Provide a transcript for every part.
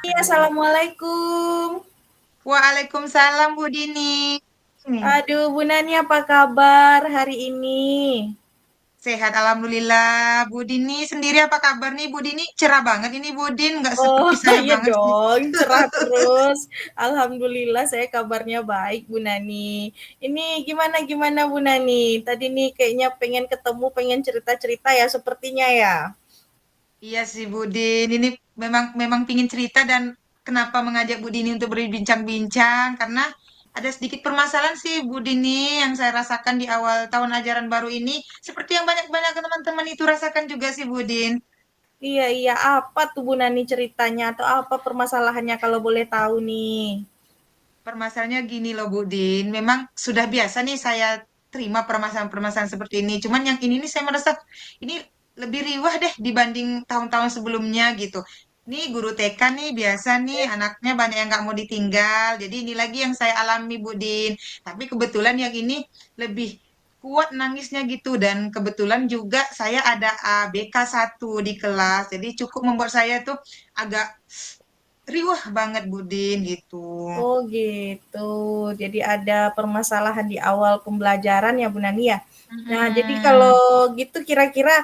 Iya, assalamualaikum. Waalaikumsalam Bu Dini. Aduh, Bu Nani apa kabar hari ini? Sehat Alhamdulillah. Bu Dini sendiri apa kabar nih? Bu Dini cerah banget ini Bu Din. Nggak Oh, seperti saya iya banget sih. dong, cerah terus. Alhamdulillah saya kabarnya baik, Bu Nani. Ini gimana Bu Nani? Tadi nih kayaknya pengen ketemu, pengen cerita-cerita ya sepertinya ya. Iya sih Bu Din. Ini memang memang pingin cerita dan kenapa mengajak Bu Dini untuk berbincang-bincang. Karena ada sedikit permasalahan sih Bu Dini yang saya rasakan di awal tahun ajaran baru ini. Seperti yang banyak-banyak teman-teman itu rasakan juga sih Bu Din. Iya, iya, apa tuh Bu Nani ceritanya atau apa permasalahannya kalau boleh tahu nih? Permasalahannya gini loh Bu Din, memang sudah biasa nih saya terima permasalahan-permasalahan seperti ini. Cuman yang ini nih saya merasa ini lebih riwah deh dibanding tahun-tahun sebelumnya gitu. Nih guru TK nih biasa nih anaknya banyak yang nggak mau ditinggal. Jadi ini lagi yang saya alami Bu Din. Tapi kebetulan yang ini lebih kuat nangisnya gitu dan kebetulan juga saya ada ABK 1 di kelas. Jadi cukup membuat saya tuh agak riwah banget Budin gitu. Oh gitu. Jadi ada permasalahan di awal pembelajaran ya Bu Nani ya. Nah, jadi Mm-mm. kalau gitu kira-kira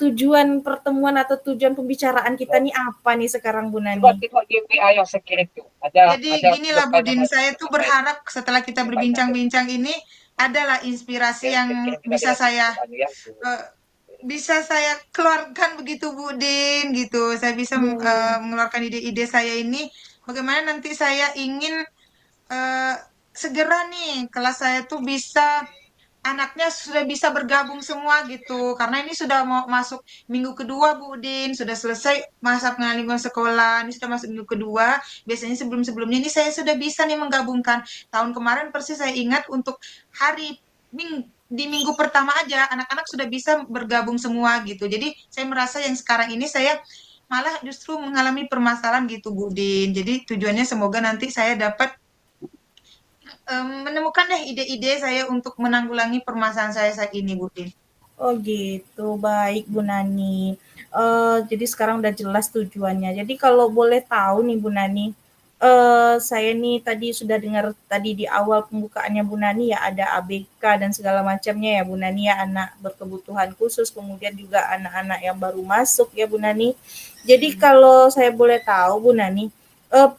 tujuan pertemuan atau tujuan pembicaraan kita nih apa nih sekarang Bu Nani? Tengok DPI yang secret tu. Ada Jadi ginilah lepas Budin, nama saya tuh nama berharap setelah kita lepas nama berbincang-bincang ini adalah inspirasi dia yang kirim kita bisa dengan saya anu ya. eh, bisa saya keluarkan begitu Budin gitu. Saya bisa Hmm. mengeluarkan ide-ide saya ini bagaimana nanti saya ingin eh, segera nih kelas saya tuh bisa anaknya sudah bisa bergabung semua gitu. Karena ini sudah mau masuk minggu kedua, Bu Udin. Sudah selesai masa pengalihan sekolah. Ini sudah masuk minggu kedua. Biasanya sebelum-sebelumnya ini saya sudah bisa nih menggabungkan. Tahun kemarin persis saya ingat untuk hari di minggu pertama aja anak-anak sudah bisa bergabung semua gitu. Jadi saya merasa yang sekarang ini saya malah justru mengalami permasalahan gitu, Bu Udin. Jadi tujuannya semoga nanti saya dapat menemukan deh ide-ide saya untuk menanggulangi permasalahan saya saat ini, Budin. Oh gitu, baik Bu Nani. Jadi sekarang udah jelas tujuannya. Jadi kalau boleh tahu nih Bu Nani, saya nih tadi sudah dengar tadi di awal pembukaannya Bu Nani ya ada ABK dan segala macamnya ya Bu Nani ya, anak berkebutuhan khusus, kemudian juga anak-anak yang baru masuk ya Bu Nani. Jadi Hmm. kalau saya boleh tahu Bu Nani, eee,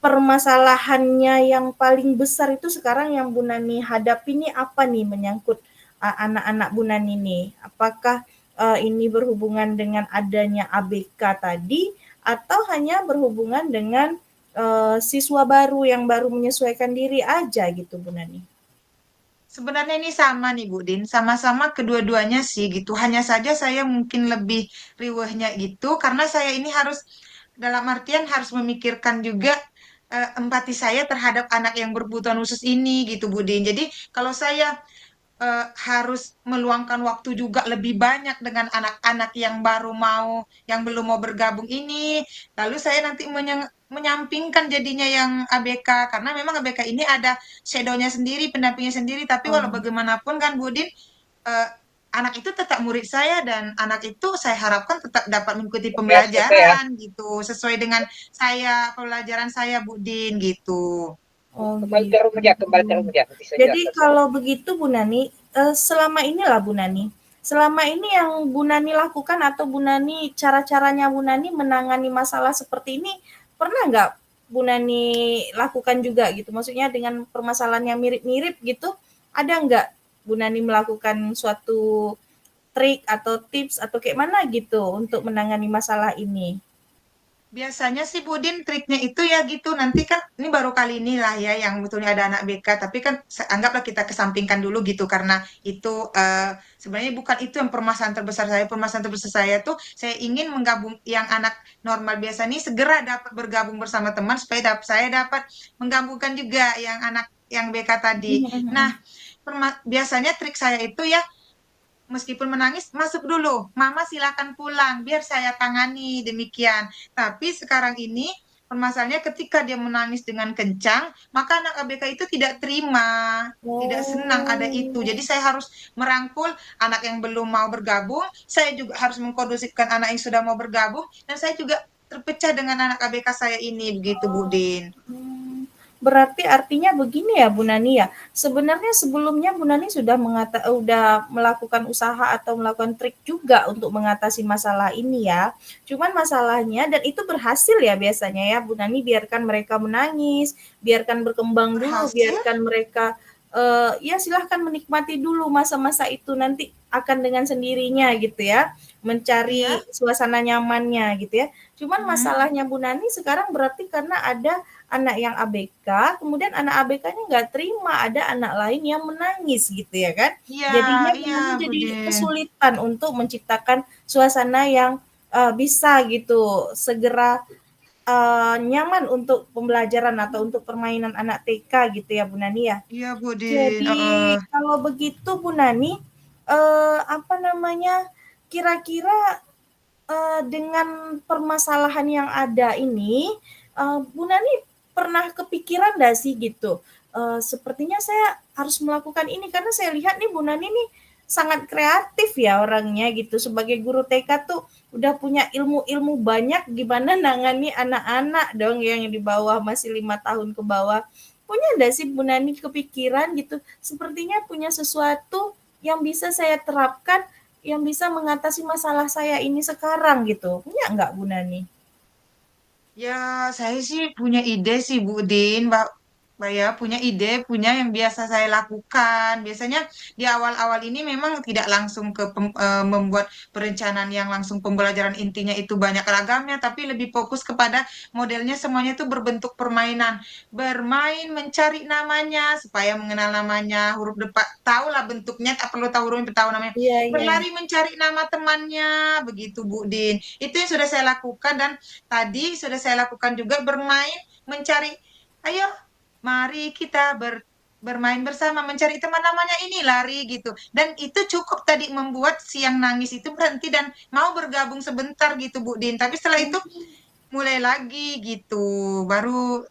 permasalahannya yang paling besar itu sekarang yang Bu Nani hadapi nih apa nih menyangkut anak-anak Bu Nani nih? Apakah ini berhubungan dengan adanya ABK tadi atau hanya berhubungan dengan siswa baru yang baru menyesuaikan diri aja gitu Bu Nani? Sebenarnya ini sama nih, Budin. Sama-sama kedua-duanya sih gitu. Hanya saja saya mungkin lebih riwehnya gitu karena saya ini harus dalam artian harus memikirkan juga empati saya terhadap anak yang berkebutuhan khusus ini gitu, Budin. Jadi kalau saya harus meluangkan waktu juga lebih banyak dengan anak-anak yang baru mau, yang belum mau bergabung ini. Lalu saya nanti menyampingkan jadinya yang ABK, karena memang ABK ini ada shadow-nya sendiri, pendampingnya sendiri. Tapi walau Oh, bagaimanapun kan Budin, eh, anak itu tetap murid saya dan anak itu saya harapkan tetap dapat mengikuti Ya selesai ya. pembelajaran gitu, sesuai dengan saya, pembelajaran saya Budin gitu. oh Kembali ke gitu. rumah dia, kembali ke rumah dia. Nanti saya Jadi jelaskan semua. kalau begitu Bu Nani, selama inilah Bu Nani, selama ini yang Bu Nani lakukan atau Bu Nani cara-caranya Bu Nani menangani masalah seperti ini, pernah nggak Bu Nani lakukan juga gitu? Maksudnya dengan permasalahan yang mirip-mirip gitu, ada nggak Bu Nani melakukan suatu trik atau tips atau kayak mana gitu untuk menangani masalah ini? Biasanya sih Budin triknya itu ya gitu. Nanti kan ini baru kali ini lah ya yang betulnya ada anak BK. Tapi kan anggaplah kita kesampingkan dulu gitu karena itu sebenarnya bukan itu yang permasalahan terbesar saya. Permasalahan terbesar saya tuh saya ingin menggabung yang anak normal biasa nih segera dapat bergabung bersama teman supaya saya dapat menggabungkan juga yang anak yang BK tadi. Nah, biasanya trik saya itu ya meskipun menangis, masuk dulu. Mama silakan pulang, biar saya tangani demikian. Tapi sekarang ini permasalahannya ketika dia menangis dengan kencang, maka anak ABK itu tidak terima, tidak senang ada itu. Oh, Jadi saya harus merangkul anak yang belum mau bergabung, saya juga harus mengkondusifkan anak yang sudah mau bergabung, dan saya juga terpecah dengan anak ABK saya ini, begitu Bu Din. Berarti artinya begini ya Bu Nani ya, sebenarnya sebelumnya Bu Nani udah melakukan usaha atau melakukan trik juga untuk mengatasi masalah ini ya. Cuman masalahnya dan itu berhasil ya biasanya ya Bu Nani, biarkan mereka menangis, biarkan berkembang dulu, Berhasil? biarkan mereka ya silahkan menikmati dulu masa-masa itu, nanti akan dengan sendirinya gitu ya, mencari Iya. suasana nyamannya gitu ya. Cuman Mhm. masalahnya Bu Nani sekarang berarti karena ada anak yang ABK, kemudian anak ABK-nya nggak terima ada anak lain yang menangis gitu ya kan. Iya, Jadinya Bu iya Nani Bu jadi Din. kesulitan untuk menciptakan suasana yang bisa gitu segera nyaman untuk pembelajaran atau untuk permainan anak TK gitu ya Bu Nani ya. Iya Bu Din, Jadi kalau begitu Bu Nani, apa namanya, kira-kira dengan permasalahan yang ada ini, Bu Nani pernah kepikiran nggak sih gitu, sepertinya saya harus melakukan ini karena saya lihat nih Bu Nani nih sangat kreatif ya orangnya gitu, sebagai guru TK tuh udah punya ilmu-ilmu banyak gimana nangani anak-anak dong yang di bawah masih 5 tahun ke bawah. Punya nggak sih Bu Nani kepikiran gitu, sepertinya punya sesuatu yang bisa saya terapkan yang bisa mengatasi masalah saya ini sekarang gitu, punya nggak Bu Nani? Ya, saya sih punya ide sih Bu Din, Mbak ya, punya ide, punya yang biasa saya lakukan. Biasanya di awal-awal ini memang tidak langsung membuat perencanaan yang langsung pembelajaran intinya itu banyak ragamnya, tapi lebih fokus kepada modelnya semuanya itu berbentuk permainan. Bermain mencari namanya, supaya mengenal namanya, huruf depan, tahulah bentuknya, tak perlu tahu huruf, tahu namanya. Iya iya. Berlari mencari nama temannya, begitu Bu Din. Itu yang sudah saya lakukan dan tadi sudah saya lakukan juga bermain, mencari, ayo, mari kita bermain bersama, mencari teman namanya ini lari gitu. Dan itu cukup tadi membuat si yang nangis itu berhenti dan mau bergabung sebentar gitu Bu Din. Tapi setelah itu mulai lagi gitu. Baru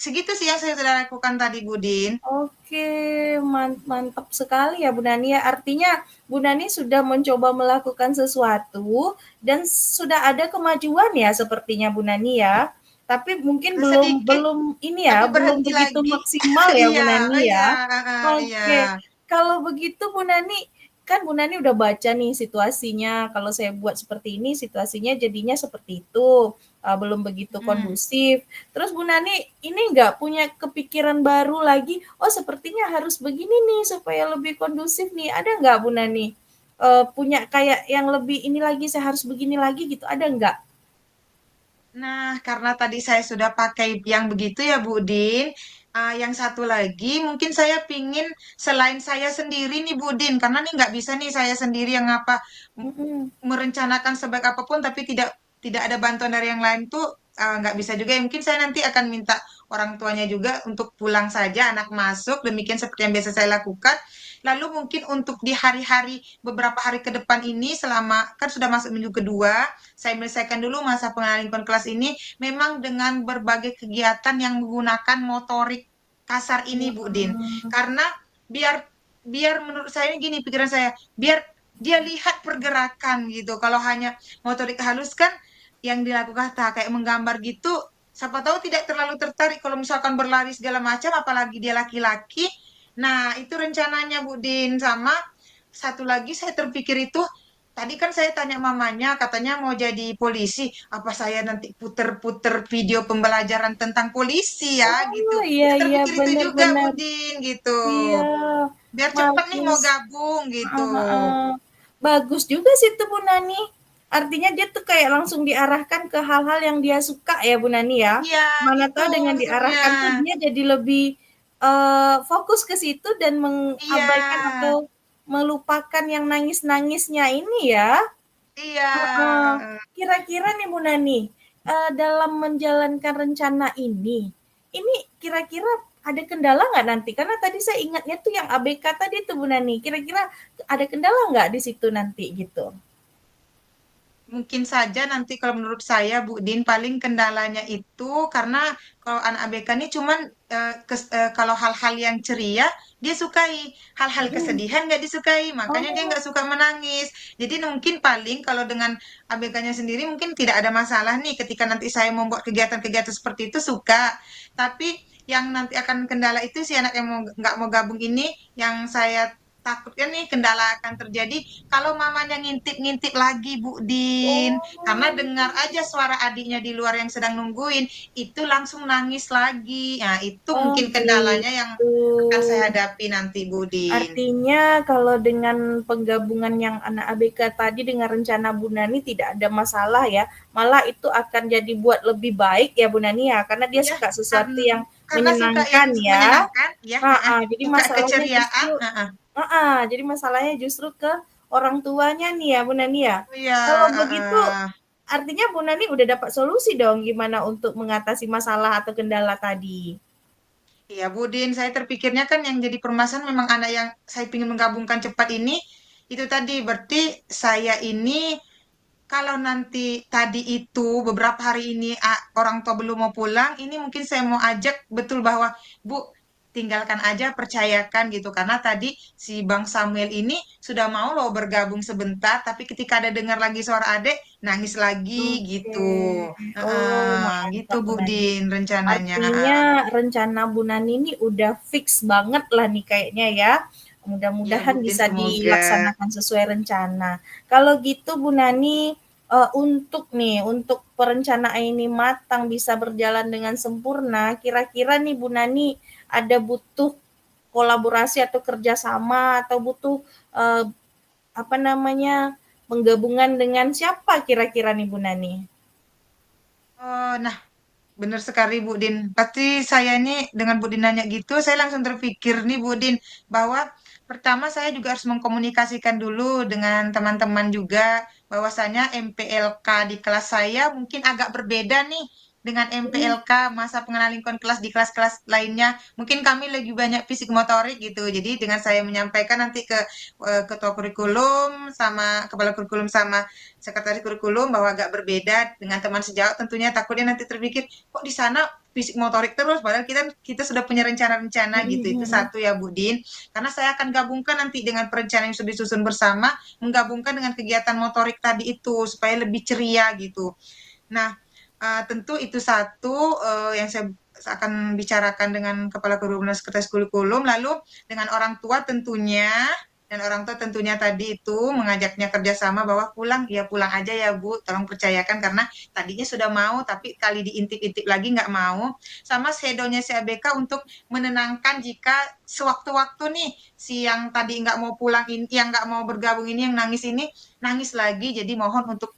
segitu sih yang saya sudah lakukan tadi Bu Din. Oke, mantap sekali ya Bu Nani ya. Artinya Bu Nani sudah mencoba melakukan sesuatu dan sudah ada kemajuan ya sepertinya Bu Nani ya. Tapi mungkin belum Sedikit, belum ini tapi ya, belum berhenti begitu lagi. maksimal ya Bu Iya, oh Nani iya, ya. iya. Oke, kalau begitu Bu Nani, kan Bu Nani udah baca nih situasinya, kalau saya buat seperti ini situasinya jadinya seperti itu, belum begitu Hmm. kondusif. Terus Bu Nani ini nggak punya kepikiran baru lagi, oh sepertinya harus begini nih supaya lebih kondusif nih, ada nggak Bu Nani? Punya kayak yang lebih ini lagi, saya harus begini lagi gitu, ada nggak? Nah, karena tadi saya sudah pakai yang begitu ya, Bu Din. Yang satu lagi, mungkin saya pingin selain saya sendiri nih, Bu Din, karena nih nggak bisa nih saya sendiri yang Mhm. merencanakan sebaik apapun, tapi tidak ada bantuan dari yang lain tuh nggak bisa juga. Mungkin saya nanti akan minta orang tuanya juga untuk pulang saja, anak masuk, demikian seperti yang biasa saya lakukan. Lalu mungkin untuk di hari-hari beberapa hari ke depan ini, selama kan sudah masuk minggu kedua, saya menyelesaikan dulu masa pengenalan lingkungan kelas ini memang dengan berbagai kegiatan yang menggunakan motorik kasar ini, Bu Din. Mhm. Karena biar biar menurut saya ini gini pikiran saya, biar dia lihat pergerakan gitu. Kalau hanya motorik halus kan yang dilakukan kayak menggambar gitu, siapa tahu tidak terlalu tertarik kalau misalkan berlari segala macam, apalagi dia laki-laki. Nah, itu rencananya Bu Din. Sama satu lagi saya terpikir itu, tadi kan saya tanya mamanya, katanya mau jadi polisi. Apa saya nanti puter-puter video pembelajaran tentang polisi ya, gitu. Oh, iya Saya iya, terpikir itu benar juga, benar. Budin, gitu. Iya, Biar cepet nih mau bagus. gabung, gitu. Heeh heeh. Bagus juga sih itu Bu Nani. Artinya dia tuh kayak langsung diarahkan ke hal-hal yang dia suka ya Bu Nani ya. Iya, Mana itu tahu dengan maksudnya. diarahkan tuh dia jadi lebih fokus ke situ dan Iya, mengabaikan atau melupakan yang nangis-nangisnya ini ya. iya. Heeh. Kira-kira nih Bu Nani, dalam menjalankan rencana ini kira-kira ada kendala nggak nanti? Karena tadi saya ingatnya tuh yang ABK tadi tuh Bu Nani, kira-kira ada kendala nggak di situ nanti gitu? Mungkin saja nanti kalau menurut saya Bu Din paling kendalanya itu karena kalau anak ABK ini cuman kalau hal-hal yang ceria dia sukai, hal-hal Mm. kesedihan nggak disukai, makanya dia Oh, nggak suka menangis. Jadi mungkin paling kalau dengan ABK-nya sendiri mungkin tidak ada masalah nih ketika nanti saya membuat kegiatan-kegiatan seperti itu suka. Tapi yang nanti akan kendala itu si anak yang nggak mau gabung ini yang saya takutkan nih kendala akan terjadi kalau mamanya ngintip-ngintip lagi Bu Din, karena oh, dengar aja suara adiknya di luar yang sedang nungguin, itu langsung nangis lagi. Nah, itu oh mungkin kendalanya yang gitu. akan saya hadapi nanti, Bu Din. Artinya kalau dengan penggabungan yang anak ABK tadi dengan rencana Bu Nani tidak ada masalah ya, malah itu akan jadi buat lebih baik ya Bu Nani ya, karena dia Ya, suka sesuatu karena, yang karena suka yang menyenangkan ya. menyenangkan, ya, Jadi suka masalahnya keceriaan. justru jadi masalahnya justru ke orang tuanya nih ya Bu Nani ya. Oh ya, Kalau begitu artinya Bu Nani udah dapat solusi dong gimana untuk mengatasi masalah atau kendala tadi. iya, Budin, saya terpikirnya kan yang jadi permasalahan memang anak yang saya ingin menggabungkan cepat ini, itu tadi berarti saya ini kalau nanti tadi itu beberapa hari ini orang tua belum mau pulang, ini mungkin saya mau ajak betul bahwa Bu tinggalkan aja, percayakan gitu. Karena tadi si Bang Samuel ini sudah mau loh bergabung sebentar, tapi ketika ada dengar lagi suara adek, nangis lagi Oke. gitu. Oh, Gitu mantap Bu Bu Nani. Din rencananya. Artinya rencana Bu Nani ini udah fix banget lah nih kayaknya ya. Iya Bu Mudah-mudahan Din, bisa semoga. dilaksanakan sesuai rencana. Kalau gitu Bu Nani, untuk perencanaan ini matang bisa berjalan dengan sempurna, kira-kira nih Bu Nani ada butuh kolaborasi atau kerjasama atau butuh eh, apa namanya penggabungan dengan siapa kira-kira nih Bu Nani? Nah, benar sekali Bu Din. Pasti saya ini dengan Bu Din nanya gitu, saya langsung terpikir nih Bu Din bahwa pertama saya juga harus mengkomunikasikan dulu dengan teman-teman juga bahwasanya MPLK di kelas saya mungkin agak berbeda nih dengan MPLK masa pengenalan lingkungan kelas di kelas-kelas lainnya. Mungkin kami lebih banyak fisik motorik gitu. Jadi dengan saya menyampaikan nanti ke ketua kurikulum sama kepala kurikulum sama sekretaris kurikulum bahwa agak berbeda dengan teman sejawat tentunya takutnya nanti terpikir kok di sana fisik motorik terus padahal kita sudah punya rencana-rencana gitu itu Mhm. satu ya Budin karena saya akan gabungkan nanti dengan perencanaan yang sudah disusun bersama menggabungkan dengan kegiatan motorik tadi itu supaya lebih ceria gitu. Nah, tentu itu satu yang saya akan bicarakan dengan kepala kurikulum dan sekretaris kurikulum lalu dengan orang tua tentunya dan orang tua tentunya tadi itu mengajaknya kerjasama bahwa pulang ya pulang aja ya Bu tolong percayakan karena tadinya sudah mau tapi kali diintip-intip lagi nggak mau sama sedonya si ABK untuk menenangkan jika sewaktu-waktu nih si yang tadi nggak mau pulang ini yang nggak mau bergabung ini yang nangis ini nangis lagi jadi mohon untuk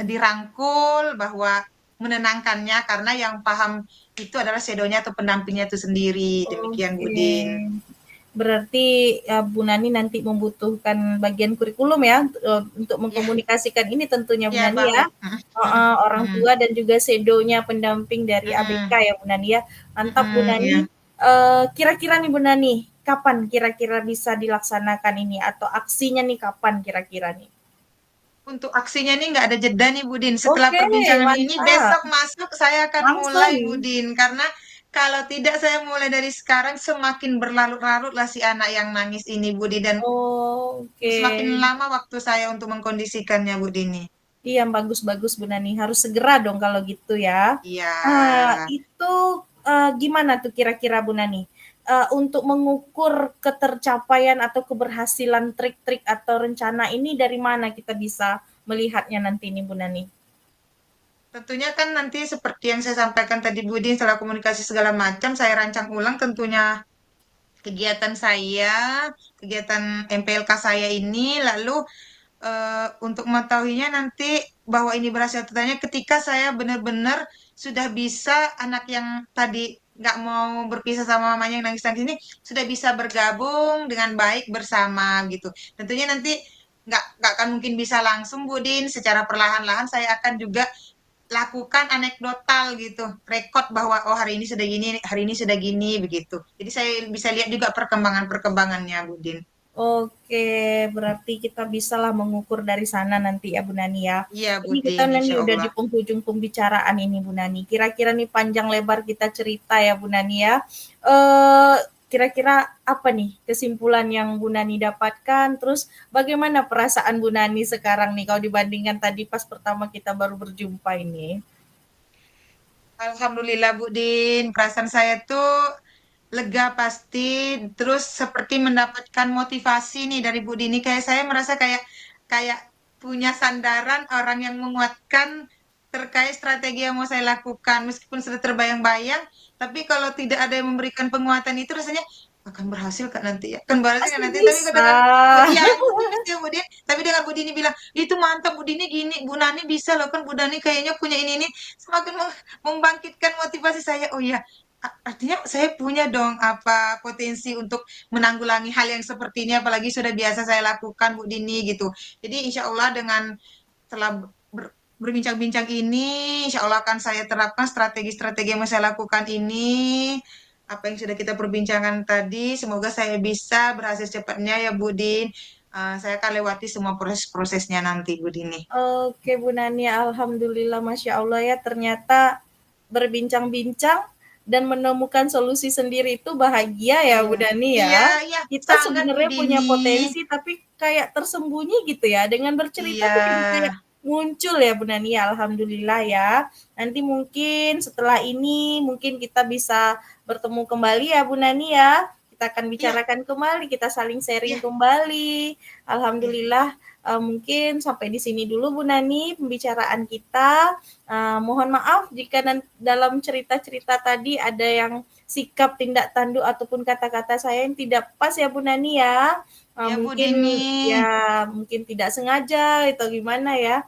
dirangkul bahwa menenangkannya karena yang paham itu adalah sedonya atau pendampingnya itu sendiri demikian Oke. Budin. Berarti ya Bu Nani nanti membutuhkan bagian kurikulum ya untuk Ya, mengkomunikasikan ini tentunya Bu ya Nani ya. banget. Orang Mm, tua dan juga sedonya pendamping dari ABK mm, ya Bu Nani ya. Mantap Bu Nani. ya. Kira-kira nih Bu Nani, kapan kira-kira bisa dilaksanakan ini atau aksinya nih kapan kira-kira nih? Untuk aksinya nih nggak ada jeda nih Budin. Setelah Oke, perbincangan ini mantap. besok masuk saya akan mulai Langsung. Budin karena kalau tidak saya mulai dari sekarang semakin berlarut-larut lah si anak yang nangis ini Budi dan Oh, oke. semakin lama waktu saya untuk mengkondisikannya Budin nih. Iya, bagus-bagus Bu Nani. Harus segera dong kalau gitu ya. Iya. Itu gimana tuh kira-kira Bu Nani? Untuk mengukur ketercapaian atau keberhasilan trik-trik atau rencana ini dari mana kita bisa melihatnya nanti nih Bu Nani? Tentunya kan nanti seperti yang saya sampaikan tadi Budi, setelah komunikasi segala macam, saya rancang ulang tentunya kegiatan saya, kegiatan MPLK saya ini, lalu untuk mengetahuinya nanti bahwa ini berhasil tentunya ketika saya benar-benar sudah bisa anak yang tadi nggak mau berpisah sama mamanya yang nangis-nangis ini sudah bisa bergabung dengan baik bersama gitu. Tentunya nanti nggak akan mungkin bisa langsung Budin secara perlahan-lahan saya akan juga lakukan anekdotal gitu, rekod bahwa oh hari ini sudah gini, hari ini sudah gini begitu. Jadi saya bisa lihat juga perkembangan-perkembangannya, Budin. Oke, berarti kita bisalah mengukur dari sana nanti ya Bu Nani ya. Iya, Ini kita Budin, Nani insya udah di Allah. penghujung pembicaraan ini Bu Nani. Kira-kira nih panjang lebar kita cerita ya Bu Nani ya. Eh, kira-kira apa nih kesimpulan yang Bu Nani dapatkan? Terus bagaimana perasaan Bu Nani sekarang nih kalau dibandingkan tadi pas pertama kita baru berjumpa ini? Alhamdulillah, Budin. Perasaan saya tuh lega pasti, terus seperti mendapatkan motivasi nih dari Bu Dini. Kayak saya merasa kayak kayak punya sandaran orang yang menguatkan terkait strategi yang mau saya lakukan. Meskipun sudah terbayang-bayang, tapi kalau tidak ada yang memberikan penguatan itu rasanya akan berhasil Kak nanti ya. Kan berhasil kan Pasti nanti, tapi kalau bisa. dengan oh iya itu pasti ya Bu Dini. Tapi dengan Bu Dini bilang, itu mantap Bu Dini gini, Bu Nani bisa loh kan Bu Dani kayaknya punya ini semakin membangkitkan motivasi saya. Oh iya, artinya saya punya dong apa potensi untuk menanggulangi hal yang seperti ini, apalagi sudah biasa saya lakukan Bu Dini gitu. Jadi insya Allah dengan setelah berbincang-bincang ini, insya Allah akan saya terapkan strategi-strategi yang saya lakukan ini. Apa yang sudah kita perbincangkan tadi, semoga saya bisa berhasil cepatnya ya Bu Din. Saya akan lewati semua proses-prosesnya nanti Bu Dini. Oke Bu Nani, alhamdulillah Masya Allah ya ternyata berbincang-bincang dan menemukan solusi sendiri itu bahagia ya Iya, Bu Nani iya, ya. iya, Kita sangat Bu sebenarnya punya Dini. potensi tapi kayak tersembunyi gitu ya. Dengan bercerita Iya, tuh jadi kayak muncul ya Bu Nani, alhamdulillah ya. Nanti mungkin setelah ini mungkin kita bisa bertemu kembali ya Bu Nani ya. Kita akan iya, bicarakan kembali, kita saling sharing iya, kembali. iya. Alhamdulillah. Mungkin sampai di sini dulu Bu Nani pembicaraan kita. Mohon maaf jika dalam cerita-cerita tadi ada yang sikap tindak tanduk ataupun kata-kata saya yang tidak pas ya Bu Nani ya. Iya Bu Mungkin Dini. ya mungkin tidak sengaja atau gimana ya.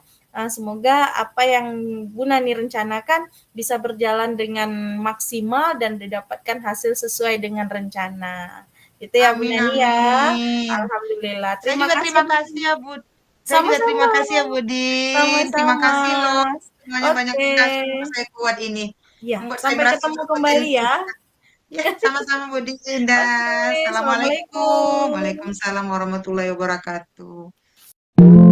Semoga apa yang Bu Nani rencanakan bisa berjalan dengan maksimal dan didapatkan hasil sesuai dengan rencana. Itu ya Bu Amin, Nani ya. amin. Alhamdulillah. Saya Terima juga kasih terima Bu kasih Nani. ya Bu. Saya juga terima Sama-sama. kasih ya Budin. Terima Sama-sama. kasih loh. Semuanya banyak Oke. dikasih untuk saya kuat ini. Ya, Membuat saya sampai merasa ketemu kembali berpotensi. ya. Ya, sama-sama Budin. Oke, Dan assalamualaikum. assalamualaikum. Waalaikumsalam warahmatullahi wabarakatuh.